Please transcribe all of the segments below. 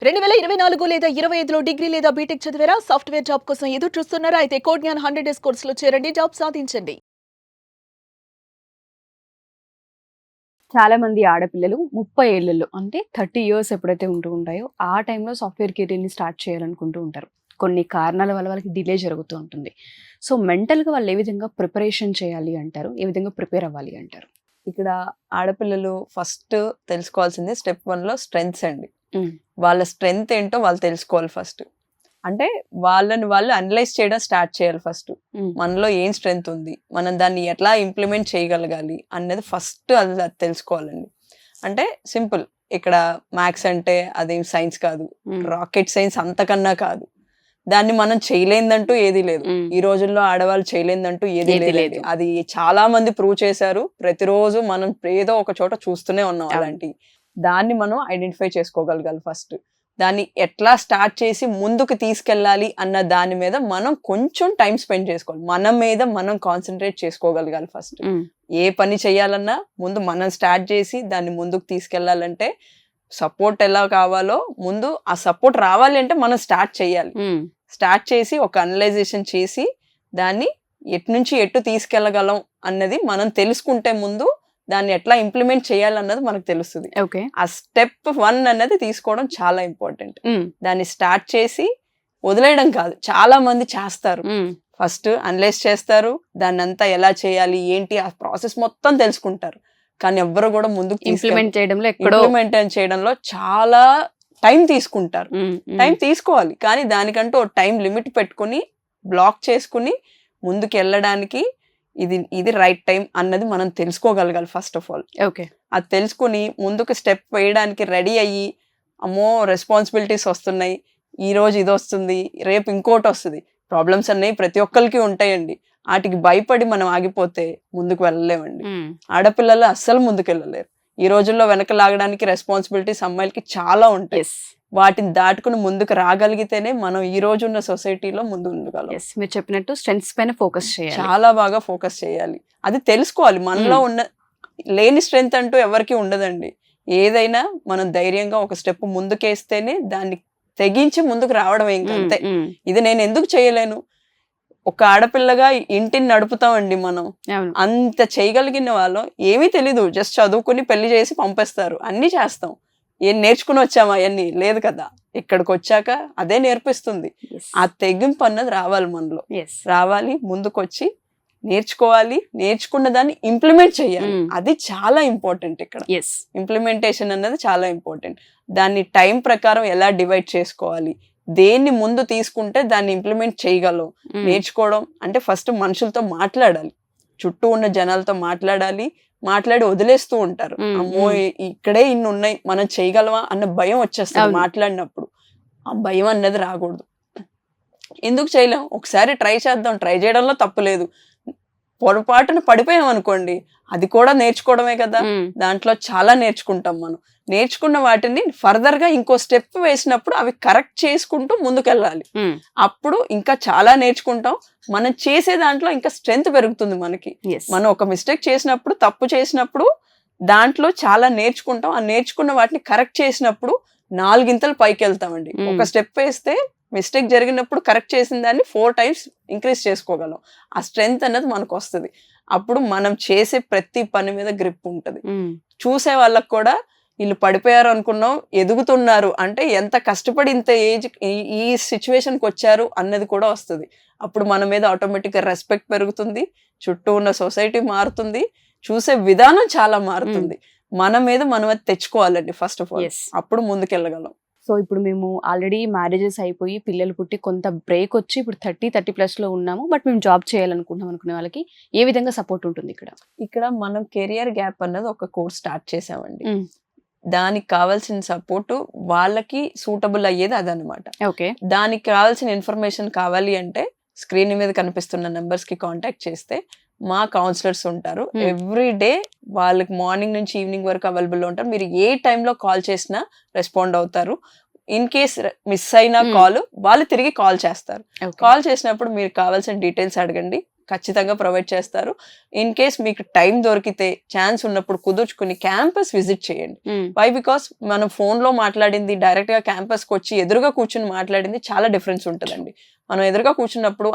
2024 లేదా 25లో డిగ్రీ లేదా బీటెక్ చదివారా? సాఫ్ట్‌వేర్ జాబ్ కోసం ఎదురు చూస్తున్నారా? అయితే కోడ్ జ్ఞాన్ 100 డేస్ కోర్సులో చేరండి. జాబ్ సాధించండి. చాలా మంది ఆడపిల్లలు 30 ఏళ్లలో అంటే 30 ఇయర్స్ ఎప్పుడైతే ఉంటూ ఉంటాయో ఆ టైంలో సాఫ్ట్‌వేర్ కెరీర్‌ని స్టార్ట్ చేయాలనుకుంటూ ఉంటారు. కొన్ని కారణాల వల్ల వాళ్ళకి డిలే జరుగుతూ ఉంటుంది. సో మెంటల్‌గా వాళ్ళు ఏ విధంగా ప్రిపరేషన్ చేయాలి అంటారు? ఏ విధంగా ప్రిపేర్ అవ్వాలి అంటారు? ఇక్కడ ఆడపిల్లలు ఫస్ట్ తెలుసుకోవాల్సింది స్టెప్ 1లో స్ట్రెంగ్త్స్ అండి. హ్మ్. వాళ్ళ స్ట్రెంగ్త్ ఏంటో వాళ్ళు తెలుసుకోవాలి ఫస్ట్. అంటే వాళ్ళని వాళ్ళు అనలైజ్ చేయడం స్టార్ట్ చేయాలి ఫస్ట్. హ్మ్. మనలో ఏం స్ట్రెంగ్త్ ఉంది, మనం దాన్ని ఎట్లా ఇంప్లిమెంట్ చేయగలగాలి అన్నది ఫస్ట్ అది తెలుసుకోవాలండి. అంటే సింపుల్, ఇక్కడ మ్యాథ్స్ అంటే అదేం సైన్స్ కాదు, హ్మ్. రాకెట్ సైన్స్ అంతకన్నా కాదు. దాన్ని మనం చేయలేదంటూ ఏది లేదు. హ్మ్. ఈ రోజుల్లో ఆడవాళ్ళు చేయలేదంటూ ఏది ఏది లేదండి. లేదు. అది చాలా మంది ప్రూవ్ చేశారు. ప్రతిరోజు మనం ఏదో ఒక చోట చూస్తూనే ఉన్నాం అవును. అలాంటివి. దాన్ని మనం ఐడెంటిఫై చేసుకోగలగాలి ఫస్ట్. దాన్ని ఎట్లా స్టార్ట్ చేసి ముందుకు తీసుకెళ్ళాలి అన్న దాని మీద మనం కొంచెం టైం స్పెండ్ చేసుకోవాలి. మన మీద మనం కాన్సన్ట్రేట్ చేసుకోగలగాలి ఫస్ట్. హ్మ్. ఏ పని చేయాలన్నా ముందు మనం స్టార్ట్ చేసి దాన్ని ముందుకు తీసుకెళ్లాలంటే సపోర్ట్ ఎలా కావాలో ముందు ఆ సపోర్ట్ రావాలి అంటే మనం స్టార్ట్ చేయాలి. హ్మ్. స్టార్ట్ చేసి ఒక అనలైజేషన్ చేసి దాన్ని ఎటు నుంచి ఎటు తీసుకెళ్లగలం అన్నది మనం తెలుసుకుంటే ముందు దాన్ని ఎట్లా ఇంప్లిమెంట్ చేయాలన్నది మనకు తెలుస్తుంది. ఓకే. ఆ స్టెప్ 1 అన్నది తీసుకోవడం చాలా ఇంపార్టెంట్. హ్మ్. దాన్ని స్టార్ట్ చేసి వదిలేయడం కాదు. చాలా మంది చేస్తారు. హ్మ్. ఫస్ట్ అనలైజ్ చేస్తారు, దాన్ని అంతా ఎలా చేయాలి ఏంటి ఆ ప్రాసెస్ మొత్తం తెలుసుకుంటారు. కానీ ఎవ్వరు కూడా ముందుకు ఇంప్లిమెంట్ చేయడంలో ఎక్కడో ఇంప్లిమెంట్ చేయడంలో చాలా టైం తీసుకుంటారు. హ్మ్. హ్మ్. టైం తీసుకోవాలి, కానీ దానికంటూ ఒక టైం లిమిట్ పెట్టుకుని బ్లాక్ చేసుకుని ముందుకు వెళ్ళడానికి ఇది రైట్ టైం అన్నది మనం తెలుసుకోగలగాలి ఫస్ట్ ఆఫ్ ఆల్. ఓకే. అది తెలుసుకుని ముందుకు స్టెప్ వేయడానికి రెడీ అయ్యి, అమ్మో రెస్పాన్సిబిలిటీస్ వస్తున్నాయి, ఈ రోజు ఇది వస్తుంది, రేపు ఇంకోటి వస్తుంది, ప్రాబ్లమ్స్ అన్నీ ప్రతి ఒక్కరికి ఉంటాయండి. వాటికి భయపడి మనం ఆగిపోతే ముందుకు వెళ్ళలేమండి. హ్మ్. ఆడపిల్లలు అస్సలు ముందుకు వెళ్ళలేరు. ఈ రోజుల్లో వెనక లాగడానికి రెస్పాన్సిబిలిటీస్ అమ్మాయిలకి చాలా ఉంటాయి. యెస్. వాటిని దాటుకుని ముందుకు రాగలిగితేనే మనం ఈ రోజు ఉన్న సొసైటీలో ముందు ఉండగలం. యెస్. మీరు చెప్పినట్టు స్ట్రెంగ్త్స్ పైన ఫోకస్ చేయాలి. చాలా బాగా ఫోకస్ చేయాలి. అది తెలుసుకోవాలి. మనలో ఉన్న లేని స్ట్రెంగ్త్ అంటూ ఎవరికి ఉండదండి. ఏదైనా మనం ధైర్యంగా ఒక స్టెప్ ముందుకేస్తేనే దాన్ని తెగించి ముందుకు రావడం హ్మ్. అంతే. హ్మ్. ఇది నేను ఎందుకు చేయలేను? ఒక ఆడపిల్లగా ఇంటిని నడుపుతామండి మనం. అవును. అంత చేయగలిగిన వాళ్ళం ఏమీ తెలీదు. జస్ట్ చదువుకుని పెళ్లి చేసి పంపేస్తారు. అన్నీ చేస్తాం. ఏం నేర్చుకుని వచ్చామా అయన్నీ? లేదు కదా. ఇక్కడికొచ్చాక అదే నేర్పిస్తుంది. యెస్. ఆ తెగింపు అన్నది రావాలి మనలో. యెస్. రావాలి, ముందుకొచ్చి నేర్చుకోవాలి, నేర్చుకున్న దాన్ని ఇంప్లిమెంట్ చేయాలి. హ్మ్. అది చాలా ఇంపార్టెంట్ ఇక్కడ. యెస్. ఇంప్లిమెంటేషన్ అన్నది చాలా ఇంపార్టెంట్. దాన్ని టైం ప్రకారం ఎలా డివైడ్ చేసుకోవాలి, దేన్ని ముందు తీసుకుంటే దాన్ని ఇంప్లిమెంట్ చేయగలం. హ్మ్. నేర్చుకోవడం అంటే ఫస్ట్ మనుషులతో మాట్లాడాలి, చుట్టూ ఉన్న జనాలతో మాట్లాడాలి. మాట్లాడి వదిలేస్తూ ఉంటారు. హ్మ్. అమ్మో హ్మ్. ఇక్కడే ఇన్ని ఉన్నాయి, మనం చేయగలమా అన్న భయం వచ్చేస్తుంది అవును. మాట్లాడినప్పుడు. ఆ భయం అన్నది రాకూడదు. ఎందుకు చేయలేం? ఒకసారి ట్రై చేద్దాం. ట్రై చేయడంలో తప్పు లేదు. పొరపాటున పడిపోయాం అనుకోండి, అది కూడా నేర్చుకోవడమే కదా. హ్మ్. దాంట్లో చాలా నేర్చుకుంటాం మనం. నేర్చుకున్న వాటిని ఫర్దర్ గా ఇంకో స్టెప్ వేసినప్పుడు అవి కరెక్ట్ చేసుకుంటూ ముందుకెళ్ళాలి. హ్మ్. అప్పుడు ఇంకా చాలా నేర్చుకుంటాం. మనం చేసే దాంట్లో ఇంకా స్ట్రెంగ్త్ పెరుగుతుంది మనకి. యెస్. మనం ఒక మిస్టేక్ చేసినప్పుడు, తప్పు చేసినప్పుడు దాంట్లో చాలా నేర్చుకుంటాం. ఆ నేర్చుకున్న వాటిని కరెక్ట్ చేసినప్పుడు 4 గింతలు పైకి వెళ్తామండి. Hmm. ఒక స్టెప్ వేస్తే మిస్టేక్ జరిగినప్పుడు కరెక్ట్ చేసిన దాన్ని 4 టైమ్స్ ఇంక్రీజ్ చేసుకోగలం. ఆ స్ట్రెంగ్త్ అన్నది మనకు వస్తుంది. అప్పుడు మనం చేసే ప్రతి పని మీద గ్రిప్ ఉంటుంది. హ్మ్. చూసే వాళ్ళకు కూడా వీళ్ళు పడిపోయారు అనుకున్నాం, ఎదుగుతున్నారు అంటే ఎంత కష్టపడి ఇంత ఏజ్ ఈ సిచ్యువేషన్కి వచ్చారు అన్నది కూడా వస్తుంది. అప్పుడు మన మీద ఆటోమేటిక్గా రెస్పెక్ట్ పెరుగుతుంది, చుట్టూ ఉన్న సొసైటీ మారుతుంది, చూసే విధానం చాలా మారుతుంది. మన మీద మనం అది తెచ్చుకోవాలండి ఫస్ట్ ఆఫ్ ఆల్. Yes. అప్పుడు ముందుకెళ్ళగలం. సో ఇప్పుడు మేము ఆల్రెడీ మ్యారేజెస్ అయిపోయి పిల్లలు పుట్టి కొంత బ్రేక్ వచ్చి ఇప్పుడు 30+ లో ఉన్నాము, బట్ మేము జాబ్ చేయాలనుకుంటున్నాం అనుకునే వాళ్ళకి ఏ విధంగా సపోర్ట్ ఉంటుంది ఇక్కడ? ఇక్కడ మనం కెరియర్ గ్యాప్ అన్నది ఒక కోర్స్ స్టార్ట్ చేసామండి. మ్మ్. దానికి కావాల్సిన సపోర్ట్ వాళ్ళకి సూటబుల్ అయ్యేది అదనమాట. ఓకే. దానికి కావాల్సిన ఇన్ఫర్మేషన్ కావాలి అంటే స్క్రీన్ మీద కనిపిస్తున్న నెంబర్స్ కి కాంటాక్ట్ చేస్తే మా కౌన్సిలర్స్ ఉంటారు. ఎవ్రీ డే వాళ్ళకి మార్నింగ్ నుంచి ఈవినింగ్ వరకు అవైలబుల్ ఉంటారు. మీరు ఏ టైంలో కాల్ చేసినా రెస్పాండ్ అవుతారు. ఇన్ కేస్ మిస్ అయిన కాల్ వాళ్ళు తిరిగి కాల్ చేస్తారు. Okay. కాల్ చేసినప్పుడు మీరు కావాల్సిన డీటెయిల్స్ అడగండి, ఖచ్చితంగా ప్రొవైడ్ చేస్తారు. ఇన్ కేస్ మీకు టైం దొరికితే ఛాన్స్ ఉన్నప్పుడు కుదుర్చుకుని క్యాంపస్ విజిట్ చేయండి. వై బికాస్ మనం ఫోన్ లో మాట్లాడింది డైరెక్ట్ గా క్యాంపస్ కి వచ్చి ఎదురుగా కూర్చుని మాట్లాడింది చాలా డిఫరెన్స్ ఉంటుందండి. మనం ఎదురుగా కూర్చున్నప్పుడు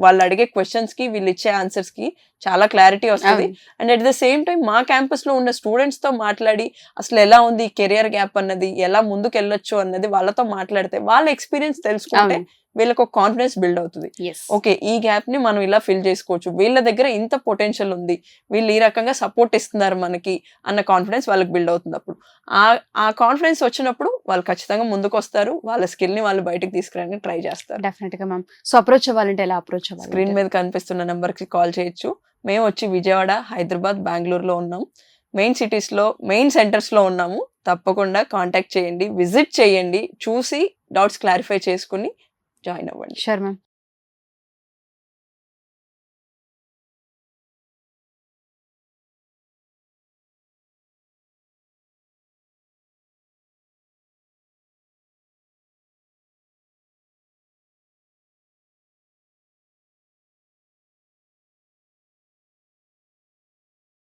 వాళ్ళు అడిగే క్వశ్చన్స్ కి వీళ్ళు ఇచ్చే ఆన్సర్స్ కి చాలా క్లారిటీ వస్తుంది. And at the same time మా క్యాంపస్ లో ఉన్న స్టూడెంట్స్ తో మాట్లాడి అసలు ఎలా ఉంది కెరియర్ గ్యాప్ అన్నది, ఎలా ముందుకు వెళ్ళొచ్చు అన్నది వాళ్ళతో మాట్లాడితే వాళ్ళ ఎక్స్పీరియన్స్ తెలుసుకుంటే వీళ్ళకి ఒక కాన్ఫిడెన్స్ బిల్డ్ అవుతుంది. ఓకే, ఈ గ్యాప్ ని మనం ఇలా ఫిల్ చేసుకోవచ్చు, వీళ్ళ దగ్గర ఇంత పొటెన్షియల్ ఉంది, వీళ్ళు ఈ రకంగా సపోర్ట్ ఇస్తున్నారు మనకి అన్న కాన్ఫిడెన్స్ వాళ్ళకి బిల్డ్ అవుతుంది. అప్పుడు ఆ కాన్ఫిడెన్స్ వచ్చినప్పుడు వాళ్ళు ఖచ్చితంగా ముందుకు వస్తారు, వాళ్ళ స్కిల్ ని వాళ్ళు బయటకు తీసుకురావడానికి ట్రై చేస్తారు. డెఫినెట్ గా మ్యామ్. సో అప్రోచ్ అవ్వాలంటే ఎలా అప్రోచ్ అవ్వాలి? స్క్రీన్ మీద కనిపిస్తున్న నెంబర్ కి కాల్ చేయొచ్చు. మేము వచ్చి విజయవాడ, హైదరాబాద్, బెంగళూరులో ఉన్నాం. మెయిన్ సిటీస్ లో, మెయిన్ సెంటర్స్ లో ఉన్నాము. తప్పకుండా కాంటాక్ట్ చేయండి, విజిట్ చేయండి, చూసి డౌట్స్ క్లారిఫై చేసుకుని జాయిన్ అవ్వండి. Sure ma'am.